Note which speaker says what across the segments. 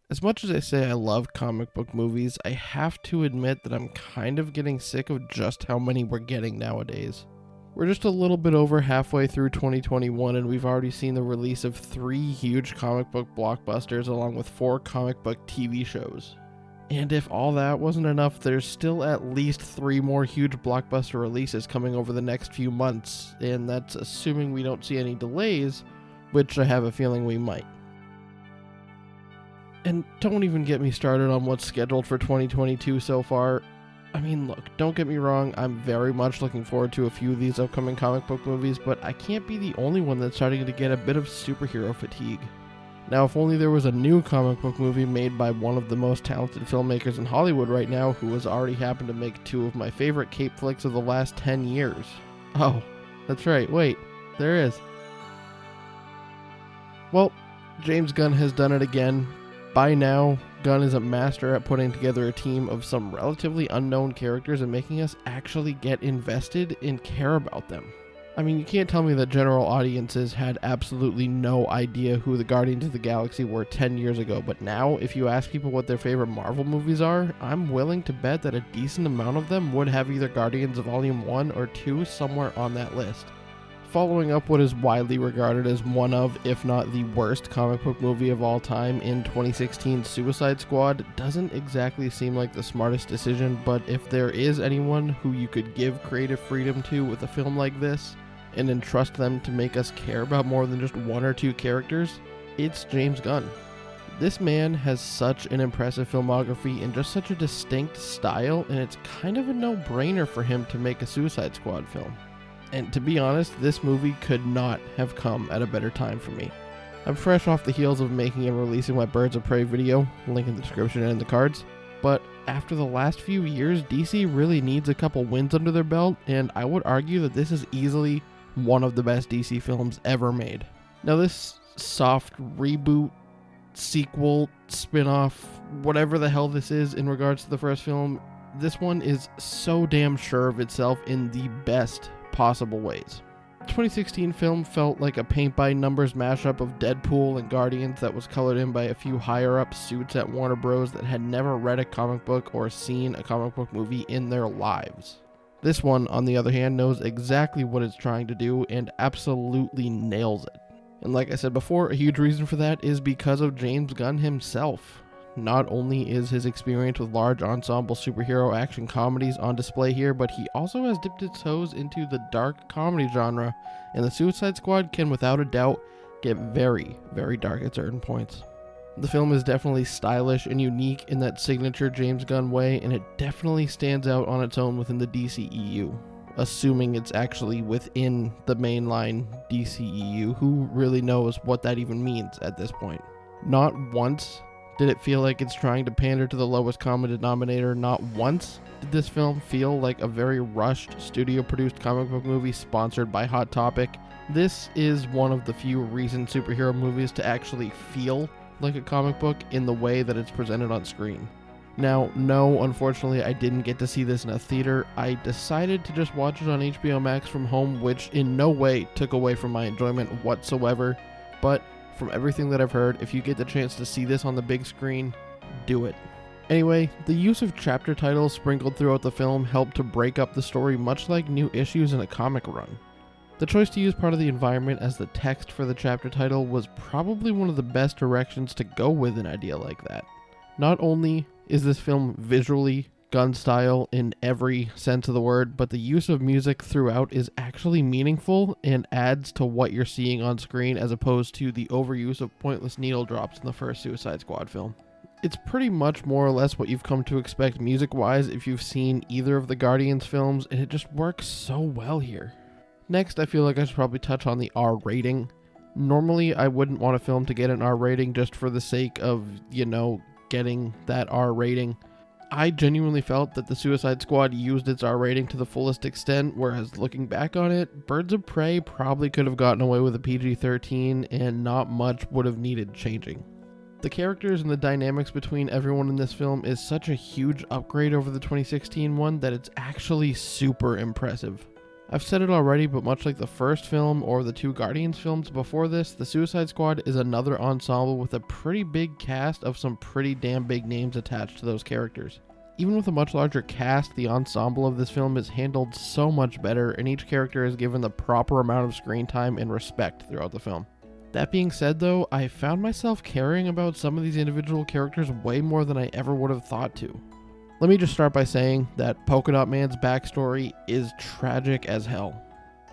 Speaker 1: As much as I say I love comic book movies, I have to admit that I'm kind of getting sick of just how many we're getting nowadays. We're just a little bit over halfway through 2021 and we've already seen the release of 3 huge comic book blockbusters along with 4 comic book TV shows. And if all that wasn't enough, there's still at least 3 more huge blockbuster releases coming over the next few months, and that's assuming we don't see any delays, which I have a feeling we might. And don't even get me started on what's scheduled for 2022 so far. I mean, look, don't get me wrong, I'm very much looking forward to a few of these upcoming comic book movies, but I can't be the only one that's starting to get a bit of superhero fatigue. Now, if only there was a new comic book movie made by one of the most talented filmmakers in Hollywood right now who has already happened to make 2 of my favorite cape flicks of the last 10 years. Oh, that's right, wait, there is. Well, James Gunn has done it again. By now, Gunn is a master at putting together a team of some relatively unknown characters and making us actually get invested and care about them. I mean, you can't tell me that general audiences had absolutely no idea who the Guardians of the Galaxy were 10 years ago, but now, if you ask people what their favorite Marvel movies are, I'm willing to bet that a decent amount of them would have either Guardians Volume 1 or 2 somewhere on that list. Following up what is widely regarded as one of, if not the worst comic book movie of all time in 2016's Suicide Squad doesn't exactly seem like the smartest decision, but if there is anyone who you could give creative freedom to with a film like this, and entrust them to make us care about more than just 1 or 2 characters, it's James Gunn. This man has such an impressive filmography and just such a distinct style, and it's kind of a no-brainer for him to make a Suicide Squad film. And to be honest, this movie could not have come at a better time for me. I'm fresh off the heels of making and releasing my Birds of Prey video, link in the description and in the cards, but after the last few years, DC really needs a couple wins under their belt, and I would argue that this is easily one of the best DC films ever made. Now this soft reboot, sequel, spin-off, whatever the hell this is in regards to the first film, this one is so damn sure of itself in the best possible ways. The 2016 film felt like a paint-by-numbers mashup of Deadpool and Guardians that was colored in by a few higher-up suits at Warner Bros. That had never read a comic book or seen a comic book movie in their lives. This one, on the other hand, knows exactly what it's trying to do and absolutely nails it. And like I said before, a huge reason for that is because of James Gunn himself. Not only is his experience with large ensemble superhero action comedies on display here, but he also has dipped his toes into the dark comedy genre, and the Suicide Squad can without a doubt get very, very dark at certain points. The film is definitely stylish and unique in that signature James Gunn way, and it definitely stands out on its own within the DCEU, assuming it's actually within the mainline DCEU. Who really knows what that even means at this point? Not once did it feel like it's trying to pander to the lowest common denominator. Not once did this film feel like a very rushed, studio-produced comic book movie sponsored by Hot Topic. This is one of the few recent superhero movies to actually feel like a comic book in the way that it's presented on screen. Now, no, unfortunately, I didn't get to see this in a theater. I decided to just watch it on HBO Max from home, which in no way took away from my enjoyment whatsoever, but from everything that I've heard, if you get the chance to see this on the big screen, do it. Anyway, the use of chapter titles sprinkled throughout the film helped to break up the story much like new issues in a comic run. The choice to use part of the environment as the text for the chapter title was probably one of the best directions to go with an idea like that. Not only is this film visually Gunn style in every sense of the word, but the use of music throughout is actually meaningful and adds to what you're seeing on screen as opposed to the overuse of pointless needle drops in the first Suicide Squad film. It's pretty much more or less what you've come to expect music-wise if you've seen either of the Guardians films, and it just works so well here. Next, I feel like I should probably touch on the R rating. Normally, I wouldn't want a film to get an R rating just for the sake of, getting that R rating. I genuinely felt that the Suicide Squad used its R rating to the fullest extent, whereas looking back on it, Birds of Prey probably could have gotten away with a PG-13 and not much would have needed changing. The characters and the dynamics between everyone in this film is such a huge upgrade over the 2016 one that it's actually super impressive. I've said it already, but much like the first film or the two Guardians films before this, the Suicide Squad is another ensemble with a pretty big cast of some pretty damn big names attached to those characters. Even with a much larger cast, the ensemble of this film is handled so much better, and each character is given the proper amount of screen time and respect throughout the film. That being said though, I found myself caring about some of these individual characters way more than I ever would have thought to. Let me just start by saying that Polka-dot Man's backstory is tragic as hell.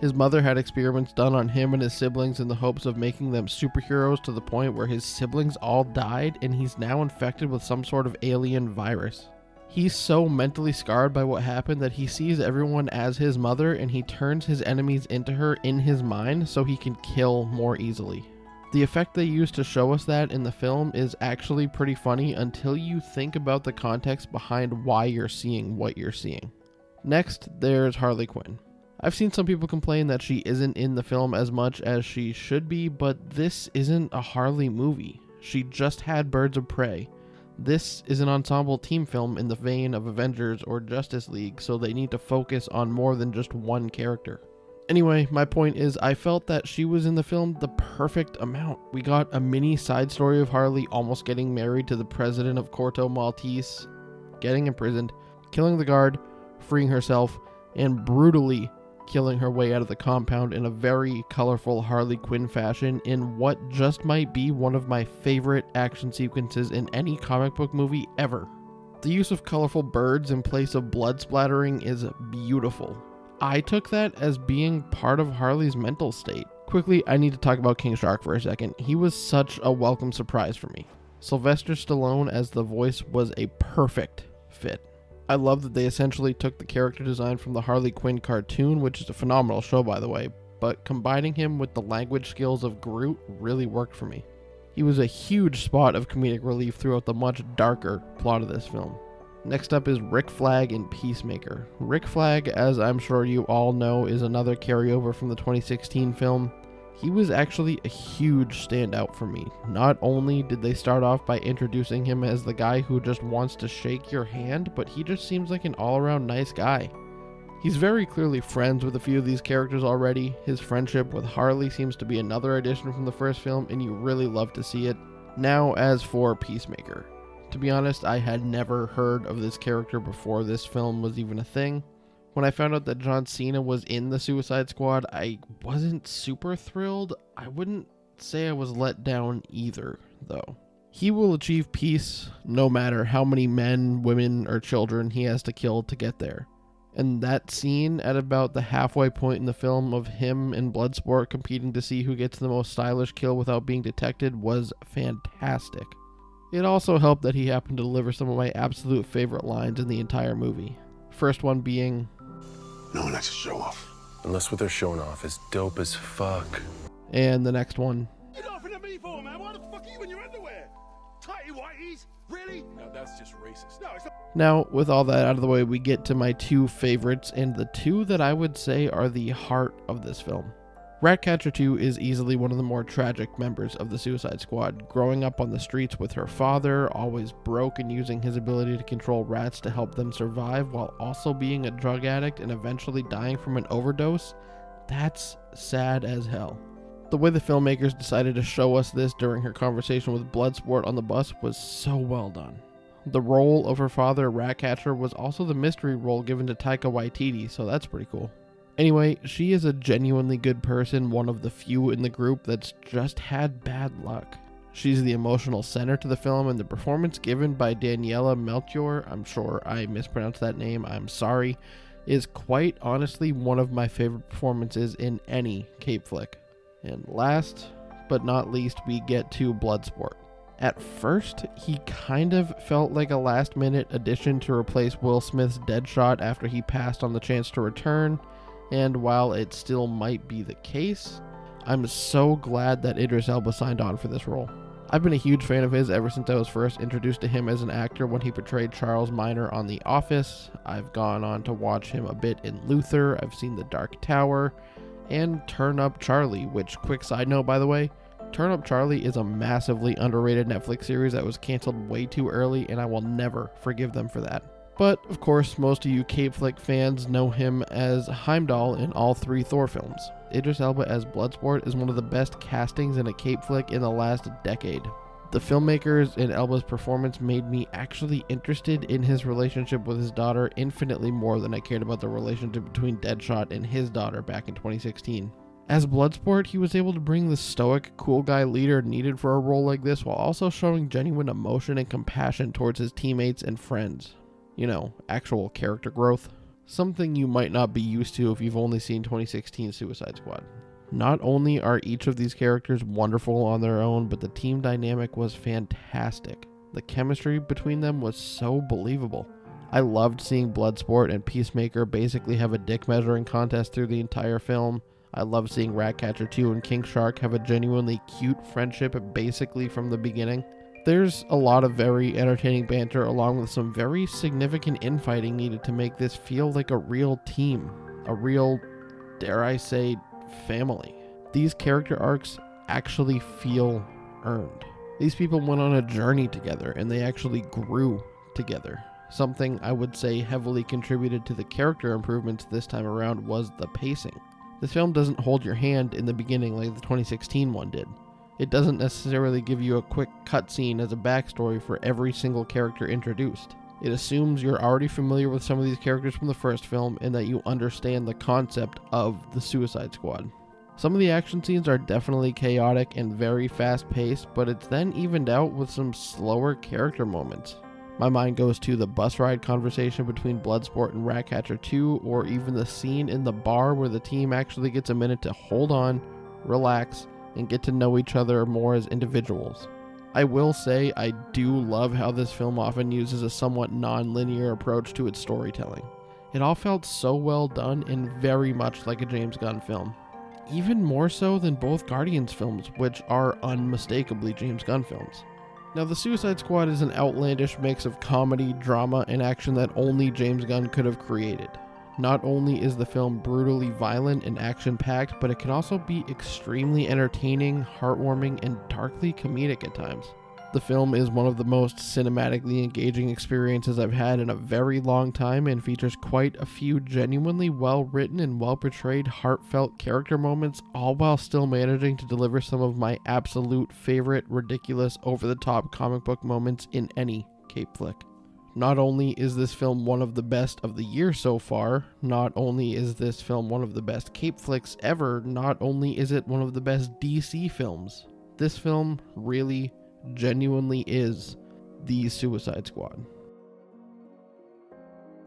Speaker 1: His mother had experiments done on him and his siblings in the hopes of making them superheroes to the point where his siblings all died and he's now infected with some sort of alien virus. He's so mentally scarred by what happened that he sees everyone as his mother and he turns his enemies into her in his mind so he can kill more easily. The effect they use to show us that in the film is actually pretty funny until you think about the context behind why you're seeing what you're seeing. Next, there's Harley Quinn. I've seen some people complain that she isn't in the film as much as she should be, but this isn't a Harley movie. She just had Birds of Prey. This is an ensemble team film in the vein of Avengers or Justice League, so they need to focus on more than just one character. Anyway, my point is I felt that she was in the film the perfect amount. We got a mini side story of Harley almost getting married to the president of Corto Maltese, getting imprisoned, killing the guard, freeing herself, and brutally killing her way out of the compound in a very colorful Harley Quinn fashion in what just might be one of my favorite action sequences in any comic book movie ever. The use of colorful birds in place of blood splattering is beautiful. I took that as being part of Harley's mental state. Quickly, I need to talk about King Shark for a second. He was such a welcome surprise for me. Sylvester Stallone as the voice was a perfect fit. I love that they essentially took the character design from the Harley Quinn cartoon, which is a phenomenal show by the way, but combining him with the language skills of Groot really worked for me. He was a huge spot of comedic relief throughout the much darker plot of this film. Next up is Rick Flag in Peacemaker. Rick Flag, as I'm sure you all know, is another carryover from the 2016 film. He was actually a huge standout for me. Not only did they start off by introducing him as the guy who just wants to shake your hand, but he just seems like an all-around nice guy. He's very clearly friends with a few of these characters already. His friendship with Harley seems to be another addition from the first film, and you really love to see it. Now, as for Peacemaker. To be honest, I had never heard of this character before this film was even a thing. When I found out that John Cena was in the Suicide Squad, I wasn't super thrilled. I wouldn't say I was let down either, though. He will achieve peace no matter how many men, women, or children he has to kill to get there. And that scene at about the halfway point in the film of him and Bloodsport competing to see who gets the most stylish kill without being detected was fantastic. It also helped that he happened to deliver some of my absolute favorite lines in the entire movie. First one being,
Speaker 2: "No one likes to show off.
Speaker 3: Unless what they're showing off is dope as fuck."
Speaker 1: And the next one,
Speaker 2: "You're laughing at me for, man? Why the fuck are you in your underwear? Tighty whities? Really? No, that's just racist. No, it's not."
Speaker 1: Now, with all that out of the way, we get to my two favorites, and the two that I would say are the heart of this film. Ratcatcher 2 is easily one of the more tragic members of the Suicide Squad, growing up on the streets with her father, always broke and using his ability to control rats to help them survive while also being a drug addict and eventually dying from an overdose. That's sad as hell. The way the filmmakers decided to show us this during her conversation with Bloodsport on the bus was so well done. The role of her father, Ratcatcher, was also the mystery role given to Taika Waititi, so that's pretty cool. Anyway, she is a genuinely good person, one of the few in the group that's just had bad luck. She's the emotional center to the film, and the performance given by Daniela Melchior, I'm sure I mispronounced that name, I'm sorry, is quite honestly one of my favorite performances in any Cape flick. And last but not least, we get to Bloodsport. At first, he kind of felt like a last-minute addition to replace Will Smith's Deadshot after he passed on the chance to return. And while it still might be the case, I'm so glad that Idris Elba signed on for this role. I've been a huge fan of his ever since I was first introduced to him as an actor when he portrayed Charles Minor on The Office. I've gone on to watch him a bit in Luther, I've seen The Dark Tower, and Turn Up Charlie, which, quick side note by the way, Turn Up Charlie is a massively underrated Netflix series that was canceled way too early, and I will never forgive them for that. But, of course, most of you Cape Flick fans know him as Heimdall in all 3 Thor films. Idris Elba as Bloodsport is one of the best castings in a Cape Flick in the last decade. The filmmakers and Elba's performance made me actually interested in his relationship with his daughter infinitely more than I cared about the relationship between Deadshot and his daughter back in 2016. As Bloodsport, he was able to bring the stoic, cool guy leader needed for a role like this while also showing genuine emotion and compassion towards his teammates and friends. You know, actual character growth. Something you might not be used to if you've only seen 2016 Suicide Squad. Not only are each of these characters wonderful on their own, but the team dynamic was fantastic. The chemistry between them was so believable. I loved seeing Bloodsport and Peacemaker basically have a dick measuring contest through the entire film. I loved seeing Ratcatcher 2 and King Shark have a genuinely cute friendship basically from the beginning. There's a lot of very entertaining banter along with some very significant infighting needed to make this feel like a real team. A real, dare I say, family. These character arcs actually feel earned. These people went on a journey together and they actually grew together. Something I would say heavily contributed to the character improvements this time around was the pacing. This film doesn't hold your hand in the beginning like the 2016 one did. It doesn't necessarily give you a quick cutscene as a backstory for every single character introduced. It assumes you're already familiar with some of these characters from the first film and that you understand the concept of the Suicide Squad. Some of the action scenes are definitely chaotic and very fast-paced, but it's then evened out with some slower character moments. My mind goes to the bus ride conversation between Bloodsport and Ratcatcher 2, or even the scene in the bar where the team actually gets a minute to hold on, relax, and get to know each other more as individuals. I will say I do love how this film often uses a somewhat non-linear approach to its storytelling. It all felt so well done and very much like a James Gunn film. Even more so than both Guardians films, which are unmistakably James Gunn films. Now, The Suicide Squad is an outlandish mix of comedy, drama, and action that only James Gunn could have created. Not only is the film brutally violent and action-packed, but it can also be extremely entertaining, heartwarming, and darkly comedic at times. The film is one of the most cinematically engaging experiences I've had in a very long time and features quite a few genuinely well-written and well-portrayed heartfelt character moments, all while still managing to deliver some of my absolute favorite, ridiculous, over-the-top comic book moments in any Cape Flick. Not only is this film one of the best of the year so far, not only is this film one of the best Cape Flicks ever, not only is it one of the best DC films, this film really, genuinely is the Suicide Squad.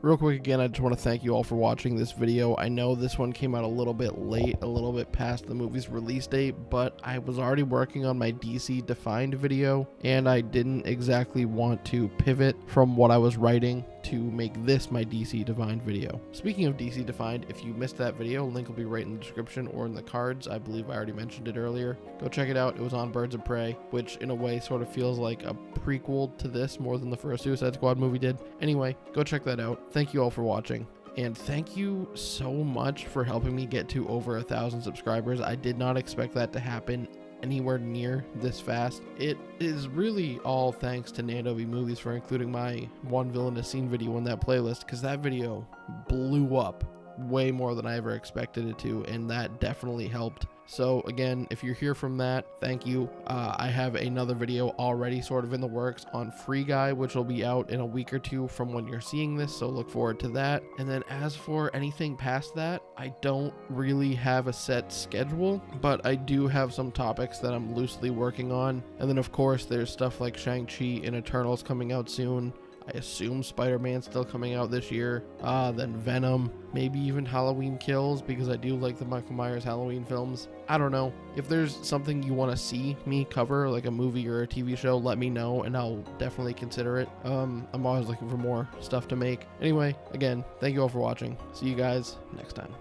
Speaker 1: Real quick again, I just want to thank you all for watching this video. I know this one came out a little bit late, a little bit past the movie's release date, but I was already working on my DC Defined video, and I didn't exactly want to pivot from what I was writing to make this my DC Defined video. Speaking of DC Defined, if you missed that video, link will be right in the description or in the cards. I believe I already mentioned it earlier. Go check it out. It was on Birds of Prey, which in a way sort of feels like a prequel to this more than the first Suicide Squad movie did. Anyway, go check that out. Thank you all for watching. And thank you so much for helping me get to over 1,000 subscribers. I did not expect that to happen anywhere near this fast. It is really all thanks to Nando V Movies for including my One Villainous Scene video in that playlist, because that video blew up way more than I ever expected it to, and that definitely helped. So again, if you're here from that, thank you. I have another video already sort of in the works on Free Guy, which will be out in a week or two from when you're seeing this, so look forward to that. And then as for anything past that, I don't really have a set schedule, but I do have some topics that I'm loosely working on. And then of course there's stuff like Shang-Chi and Eternals coming out soon. I assume Spider-Man's still coming out this year. Then Venom, maybe even Halloween Kills, because I do like the Michael Myers Halloween films. I don't know. If there's something you want to see me cover, like a movie or a TV show, let me know and I'll definitely consider it. I'm always looking for more stuff to make. Anyway, again, thank you all for watching. See you guys next time.